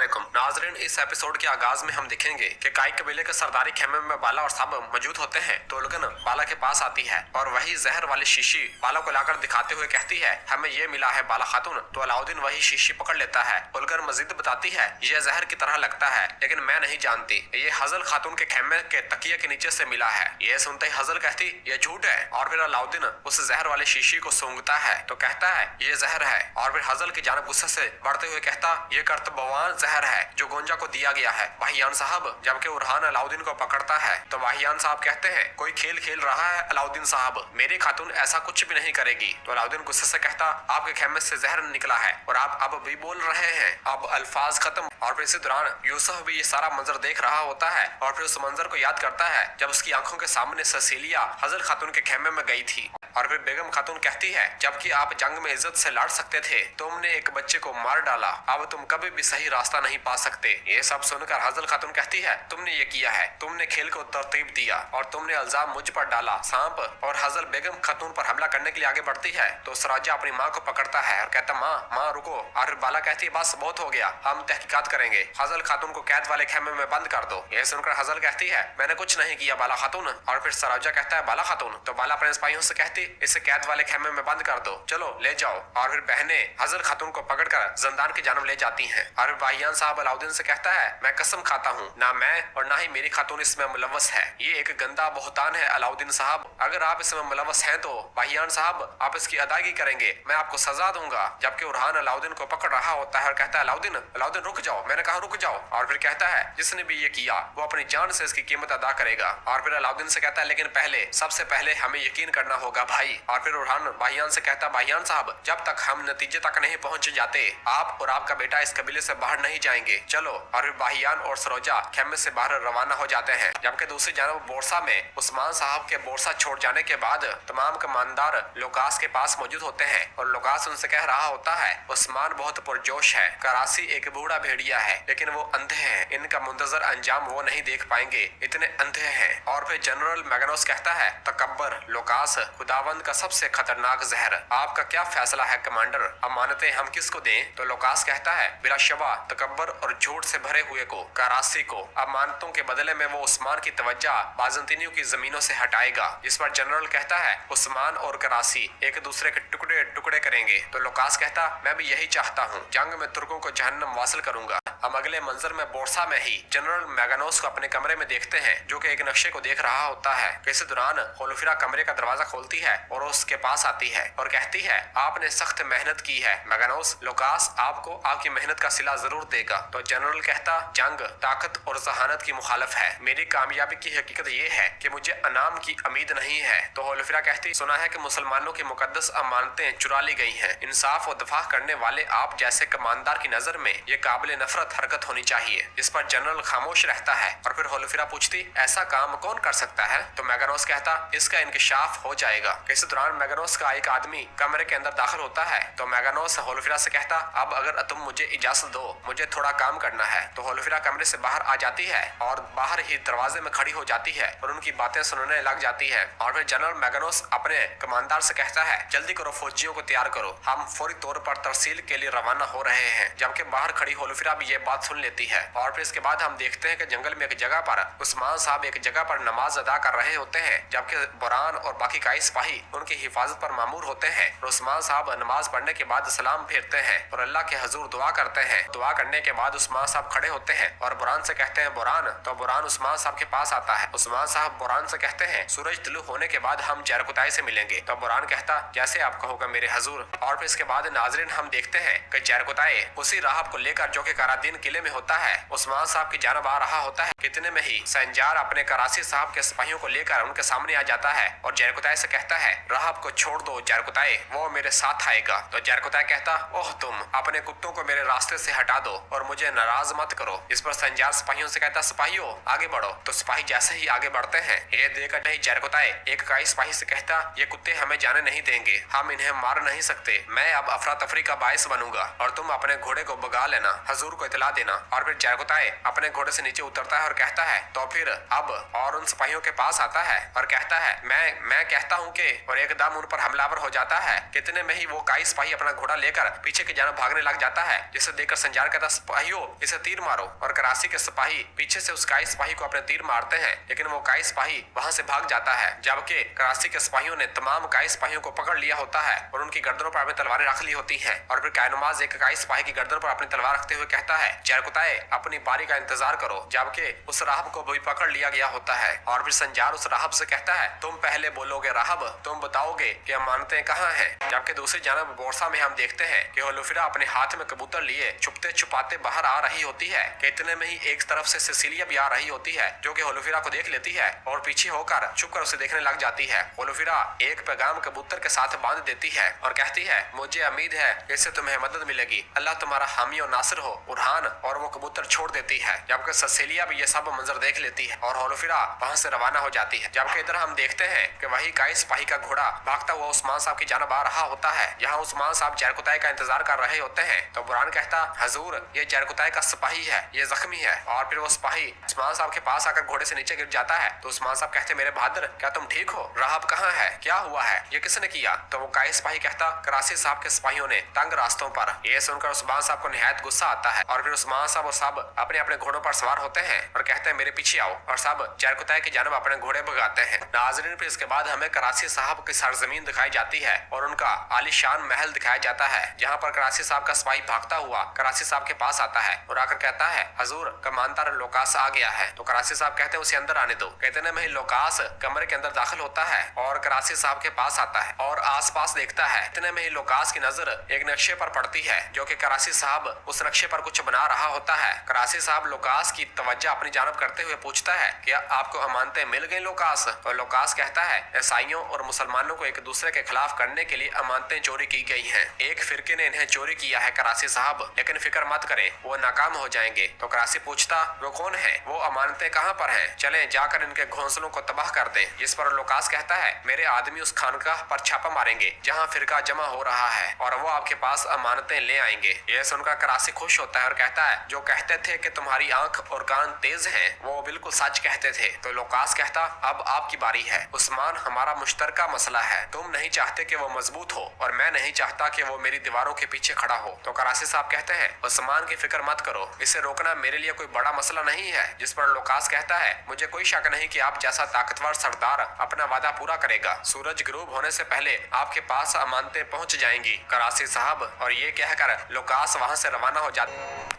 अस्सलामुअलैकुम नाजरीन, इस एपिसोड के आगाज में हम देखेंगे कि काई कबीले के सरदारी खेमे में बाला और साहब मौजूद होते हैं तो उलगन बाला के पास आती है और वही जहर वाली शीशी बाला को लाकर दिखाते हुए कहती है हमें ये मिला है बाला खातून। तो अलाउद्दीन वही शीशी पकड़ लेता है। उलगन मजीद बताती है ये जहर की तरह लगता है लेकिन मैं नहीं जानती, ये हजल खातून के खेमे के तकिए के नीचे से मिला है। ये सुनते ही हजल कहती ये झूठ है और फिर अलाउद्दीन उस जहर वाली शीशी को सूंघता है तो कहता है ये जहर है और फिर हजल की जानब गुस्से से बढ़ते हुए कहता ये कर्तबवान जहर है जो गोंजा को दिया गया है वाहियान साहब। जबकि उरहान अलाउद्दीन को पकड़ता है तो वाहियान साहब कहते हैं कोई खेल खेल रहा है अलाउद्दीन साहब, मेरी खातून ऐसा कुछ भी नहीं करेगी। तो अलाउद्दीन गुस्से से कहता आपके खेमे से जहर निकला है और आप अब भी बोल रहे हैं। अब अल्फाज खत्म और फिर इसी दौरान यूसुफ भी ये सारा मंजर देख रहा होता है और फिर उस मंजर को याद करता है जब उसकी आंखों के सामने ससीलिया हजल खातून के खेमे में गई थी। और फिर बेगम खातून कहती है जबकि आप जंग में इज्जत से लड़ सकते थे तुमने एक बच्चे को मार डाला, अब तुम कभी भी सही रास्ता नहीं पा सकते। ये सब सुनकर हजल खातून कहती है तुमने ये किया है, तुमने खेल को तरतीब दिया और तुमने इल्जाम मुझ पर डाला। सांप और हजल बेगम खातून पर हमला करने के लिए आगे बढ़ती है तो सराजा अपनी माँ को पकड़ता है और कहता माँ रुको। और फिर बाला कहती है बस बहुत हो गया, हम तहकीकात करेंगे, हजल खातून को कैद वाले खेमे में बंद कर दो। ये सुनकर हजल कहती है मैंने कुछ नहीं किया बाला खातून। और फिर सराजा कहता है बाला खातून। तो बाला अपने सिपाहियों से कहती इसे कैद वाले खेमे में बंद कर दो, चलो ले जाओ। और फिर बहनें हजल खातून को पकड़कर जिंदान की जानब ले जाती हैं। और वाहियान साहब अलाउद्दीन से कहता है मैं कसम खाता हूँ ना मैं और ना ही मेरी खातून इसमें मुलव्वस है, ये एक गंदा बहतान है अलाउद्दीन साहब, अगर आप इसमें मुलव्वस हैं तो वाहियान साहब आप इसकी अदायगी करेंगे, मैं आपको सजा दूंगा। जबकि उरहान अलाउद्दीन को पकड़ रहा होता है और कहता है अलाउद्दीन रुक जाओ, मैंने कहा रुक जाओ। और फिर कहता है जिसने भी ये किया वो अपनी जान से इसकी कीमत अदा करेगा। और फिर अलाउद्दीन से कहता है लेकिन सबसे पहले हमें यकीन करना होगा भाई। और फिर उरहान वाहियान से कहता वाहियान साहब जब तक हम नतीजे तक नहीं पहुंच जाते आप और आपका बेटा इस कबीले से बाहर नहीं जाएंगे, चलो। और फिर वाहियान और सरोजा खेमे से बाहर रवाना हो जाते हैं। जबकि दूसरी जानब बोरसा में उस्मान साहब के बोरसा छोड़ जाने के बाद तमाम कमानदार लोकास के पास मौजूद होते हैं और लोकास उनसे कह रहा होता है उस्मान बहुत पुरजोश है, करासी एक बूढ़ा भेड़िया है लेकिन वो अंधे हैं, इनका मुंतजर अंजाम वो नहीं देख पाएंगे, इतने अंधे हैं। और फिर जनरल मैगनोस कहता है तकब्बर लोकास खुदावंद का सबसे खतरनाक जहर, आपका क्या फैसला है कमांडर, अमानतें हम किसको दें? तो लोकास कहता है बिलाशबा तकब्बर और झूठ से भरे हुए को, करासी को, अमानतों के बदले में वो उस्मान की तवज्जो बाजंतीनियों की जमीनों से हटाएगा। इस पर जनरल कहता है उस्मान और करासी एक दूसरे के टुकड़े टुकड़े करेंगे। तो लोकास कहता मैं भी यही चाहता हूँ, जंग में तुर्कों को जहन्नम वासिल करूंगा। हम अगले मंजर में बोरसा में ही जनरल मैगनोस को अपने कमरे में देखते हैं जो कि एक नक्शे को देख रहा होता है। इसी दौरान होलोफिरा कमरे का दरवाजा खोलती है और उसके पास आती है और कहती है आपने सख्त मेहनत की है मैगनोस, लोकास आपको आपकी मेहनत का सिला जरूर देगा। तो जनरल कहता जंग ताकत और जहानत की मुखालफ है, मेरी कामयाबी की हकीकत ये है कि मुझे अनाम की उम्मीद नहीं है। तो होलोफिरा कहती सुना है कि मुसलमानों की मुकद्दस अमानतें चुरा ली गई हैं, इंसाफ और दफा करने वाले आप जैसे कमानदार की नजर में ये काबिल नफरत हरकत होनी चाहिए। इस पर जनरल खामोश रहता है और फिर होलोफिरा पूछती ऐसा काम कौन कर सकता है? तो मैगनोस कहता इसका इंकिशाफ हो जाएगा। इस दौरान मैगनोस का एक आदमी कमरे के अंदर दाखिल होता है तो मैगनोस होलोफिरा से कहता अब अगर तुम मुझे इजाजत दो मुझे थोड़ा काम करना है। तो होलोफिरा कमरे से बाहर आ जाती है और बाहर ही दरवाजे में खड़ी हो जाती है और उनकी बातें सुनने लग जाती है। और फिर जनरल मैगनोस अपने कमांडर से कहता है जल्दी करो, फौजियों को तैयार करो, हम फौरी तौर पर तरसील के लिए रवाना हो रहे हैं। जबकि बाहर खड़ी होलोफिरा भी ये बात सुन लेती है। और फिर इसके बाद हम देखते हैं कि जंगल में एक जगह पर उस्मान साहब एक जगह पर नमाज अदा कर रहे होते हैं जबकि बुरान और बाकी कई सिपाही उनकी हिफाजत पर मामूर होते हैं। और उस्मान साहब नमाज पढ़ने के बाद सलाम फेरते हैं और अल्लाह के हजूर दुआ करते हैं। दुआ करने के बाद उस्मान साहब खड़े होते हैं और बुरान से कहते हैं बुरान। तो बुरान उस्मान साहब के पास आता है। उस्मान साहब बुरान से कहते हैं सूरज तुलू होने के बाद हम जरकुताई से मिलेंगे। तो बुरान कहता जैसे आप कहोगे मेरे हजूर। और फिर इसके बाद नाजरीन हम देखते हैं कि जरकुताई उसी राहब को लेकर जो कि करादीन किले में होता है उस्मान साहब की जानब आ रहा होता है। कितने में ही संजार अपने करासी साहब के सिपाहियों को लेकर उनके सामने आ जाता है और जरकुताई से कहता है राहब को छोड़ दो जरकुताई, वो मेरे साथ आएगा। तो जरकुताई कहता ओह तुम अपने कुत्तों को मेरे रास्ते से हटा दो और मुझे नाराज मत करो। इस पर संजार सिपाहियों से कहता सिपाहियों आगे बढ़ो। तो सिपाही जैसे ही आगे बढ़ते हैं ये देखकर नहीं जरकुताई एक कई सिपाही से कहता ये कुत्ते हमें जाने नहीं देंगे, हम इन्हें मार नहीं सकते, मैं अब अफरा तफरी का बायस बनूंगा और तुम अपने घोड़े को भगा लेना, हजूर को इतला देना। और फिर जरकुताई अपने घोड़े से नीचे उतरता है और कहता है तो फिर अब और उन सिपाहियों के पास आता है और कहता है मैं कहता हूँ कि पहुंचे और एकदम उन पर हमलावर हो जाता है। कितने में ही वो काई सिपाही अपना घोड़ा लेकर पीछे की जानब भागने लग जाता है, जिसे देखकर संजार कहता सिपाहियों इसे तीर मारो, और कराची के सिपाही पीछे से उस काई सिपाही को अपने तीर मारते हैं, लेकिन वो काई सिपाही वहां से भाग जाता है। जबकि कराची के सिपाहियों ने तमाम काई सिपाहियों को पकड़ लिया होता है और उनकी गर्दनों पर अपनी तलवारें रख ली होती हैं। और फिर कायनुमाज एक काई सिपाही की गर्दन पर अपनी तलवार रखते हुए कहता है जरकुताए अपनी बारी का इंतजार करो, जबकि उस राहब को भी पकड़ लिया गया होता है। और फिर संजार उस राहब से कहता है तुम पहले बोलोगे राहब, तुम बताओगे कि अमानतें कहाँ हैं। जबकि दूसरी जानब बोरसा में हम देखते हैं कि होलोफिरा अपने हाथ में कबूतर लिए छुपते छुपाते बाहर आ रही होती है। इतने में ही एक तरफ से सिसिलिया भी आ रही होती है, जो कि होलोफिरा को देख लेती है और पीछे होकर छुपकर उसे देखने लग जाती है। होलोफिरा एक पैगाम कबूतर के साथ बांध देती है और कहती है मुझे उम्मीद है इससे तुम्हें मदद मिलेगी, अल्लाह तुम्हारा हामी और नासिर हो उरहान। और वो कबूतर छोड़ देती है। जबकि सिसिलिया भी ये सब मंजर देख लेती है और होलोफिरा वहां से रवाना हो जाती है। जबकि इधर हम देखते हैं कि वही काई सिपाही का घोड़ा भागता हुआ उस्मान साहब की जानब आ रहा होता है। यहाँ उस्मान साहब जरकुताई का इंतजार कर रहे होते हैं तो बुरहान कहता हजूर ये जरकुताई का सिपाही है, ये जख्मी है। और फिर वो सिपाही उस्मान साहब के पास आकर घोड़े से नीचे गिर जाता है। तो उस्मान साहब कहते मेरे बहादुर क्या तुम ठीक हो, राहब कहाँ है, क्या हुआ है, ये किसने किया। तो वो काई सिपाही कहता कराची साहब के सिपाहियों ने तंग रास्तों पर। ये सुनकर उस्मान साहब को निहायत गुस्सा आता है और फिर उस्मान साहब और सब अपने अपने घोड़ों पर सवार होते हैं और कहते हैं मेरे पीछे आओ, और सब जरकुताई की जानब अपने घोड़े भगाते हैं। नाज़रीन फिर इसके बाद हमें कराची साहब की सरजमीन दिखाई जाती है और उनका आलीशान महल दिखाया जाता है, जहाँ पर कराची साहब का सिपाही भागता हुआ कराची साहब के पास आता है और आकर कहता है हजूर कमानदार लोकास आ गया है। तो कराची साहब कहते हैं उसे अंदर आने दो। कहते में लोकास कमरे के अंदर दाखिल होता है और कराची साहब के पास आता है और आसपास देखता है। इतने में ही लोकास की नजर एक नक्शे पर पड़ती है, जो कि कराची साहब उस नक्शे पर कुछ बना रहा होता है। कराची साहब लोकास की तवज्जो अपनी जानब करते हुए पूछता है क्या आपको अमानतें मिल गई लोकास। और लोकास कहता है ईसाइयों और मुसलमानों को एक दूसरे के खिलाफ करने के लिए अमानतें चोरी की गई हैं। एक फिरके ने इन्हें चोरी किया है कराची साहब, लेकिन फिक्र मत करें वो नाकाम हो जाएंगे। तो कराची पूछता वो कौन है, वो अमानतें कहाँ पर हैं, चलें जाकर इनके घोंसलों को तबाह कर दें। जिस पर लोकास कहता है मेरे आदमी उस खानकाह पर छापा मारेंगे जहाँ फिरका जमा हो रहा है और वो आपके पास अमानतें ले आएंगे। यह सुनकर कराची खुश होता है और कहता है जो कहते थे कि तुम्हारी आंख और कान तेज हैं वो बिल्कुल सच कहते थे। तो लोकास कहता अब आपकी बारी है उस्मान, हमारा मुश्तरका मसला है, तुम नहीं चाहते कि वो मजबूत हो और मैं नहीं चाहता कि वो मेरी दीवारों के पीछे खड़ा हो। तो कराची साहब कहते हैं उस्मान की फिक्र मत करो, इसे रोकना मेरे लिए कोई बड़ा मसला नहीं है। जिस पर लोकास कहता है मुझे कोई शक नहीं कि आप जैसा ताकतवर सरदार अपना वादा पूरा करेगा, सूरज गुरूब होने से पहले आपके पास अमानतें पहुंच जाएंगी कराची साहब। और ये कहकर लोकास वहां से रवाना हो जाता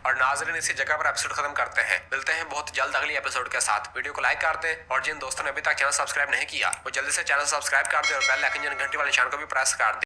और नाज़रीन इसी जगह पर एपिसोड खत्म करते हैं। मिलते हैं बहुत जल्द अगली एपिसोड के साथ। वीडियो को लाइक कर दें और जिन दोस्तों ने अभी तक चैनल सब्सक्राइब नहीं किया वो जल्दी से चैनल सब्सक्राइब कर दें और बेल आइकन घंटी वाले निशान को भी प्रेस कर दें।